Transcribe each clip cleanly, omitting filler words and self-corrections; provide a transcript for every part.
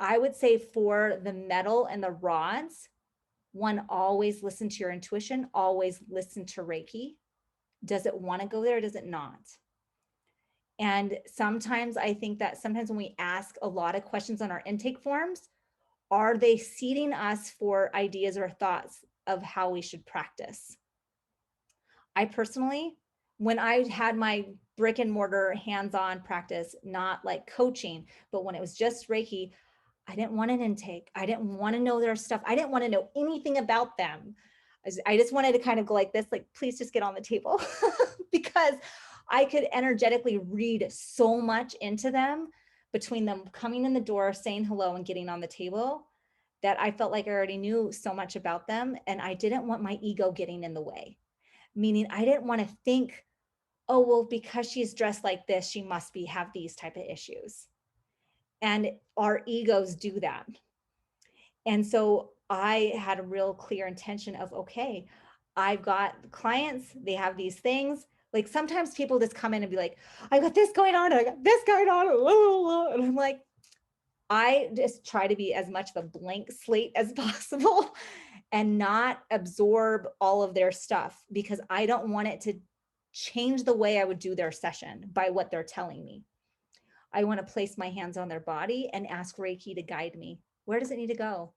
I would say for the metal and the rods, one, always listen to your intuition, always listen to Reiki. Does it want to go there? Or does it not? And sometimes I think that sometimes when we ask a lot of questions on our intake forms, are they seeding us for ideas or thoughts of how we should practice? I personally, when I had my brick and mortar hands-on practice, not like coaching, but when it was just Reiki, I didn't want an intake. I didn't want to know their stuff. I didn't want to know anything about them. I just wanted to kind of go like this, like, please just get on the table because I could energetically read so much into them between them coming in the door, saying hello and getting on the table, that I felt like I already knew so much about them. And I didn't want my ego getting in the way, meaning I didn't want to think, oh, well, because she's dressed like this, she must have these type of issues. And our egos do that. And so I had a real clear intention of, okay, I've got clients, they have these things. Like sometimes people just come in and be like, I got this going on, I got this going on. And I'm like, I just try to be as much of a blank slate as possible and not absorb all of their stuff, because I don't want it to change the way I would do their session by what they're telling me. I want to place my hands on their body and ask Reiki to guide me. Where does it need to go?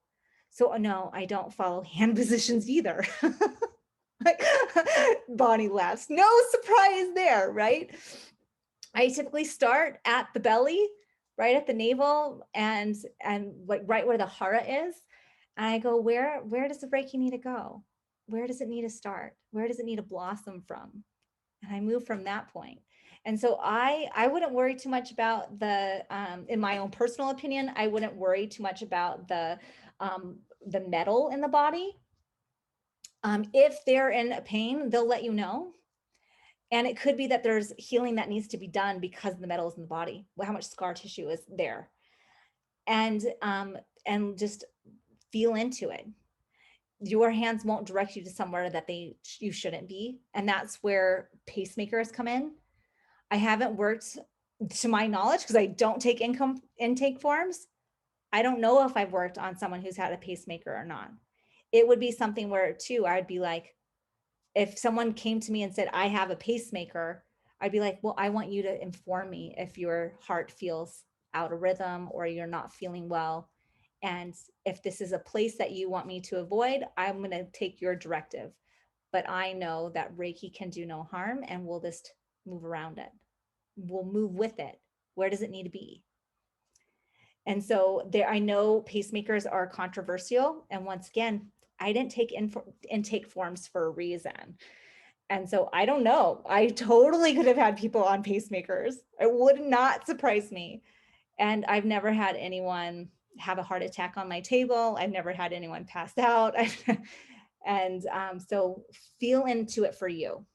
So no, I don't follow hand positions either. Bonnie laughs. No surprise there, right? I typically start at the belly, right at the navel, and like right where the hara is. And I go, where does the Reiki need to go? Where does it need to start? Where does it need to blossom from? And I move from that point. And so I wouldn't worry too much about the, in my own personal opinion, I wouldn't worry too much about the metal in the body. If they're in pain, they'll let you know. And it could be that there's healing that needs to be done because the metal is in the body, how much scar tissue is there. And just feel into it. Your hands won't direct you to somewhere that you shouldn't be. And that's where pacemakers come in. I haven't worked, to my knowledge, because I don't take intake forms. I don't know if I've worked on someone who's had a pacemaker or not. It would be something where too, I'd be like, if someone came to me and said, I have a pacemaker, I'd be like, well, I want you to inform me if your heart feels out of rhythm or you're not feeling well. And if this is a place that you want me to avoid, I'm going to take your directive. But I know that Reiki can do no harm, and we'll just move around it. We'll move with it. Where does it need to be? And so there, I know pacemakers are controversial. And once again, I didn't take intake forms for a reason. And so I don't know. I totally could have had people on pacemakers. It would not surprise me. And I've never had anyone have a heart attack on my table. I've never had anyone pass out. And so feel into it for you.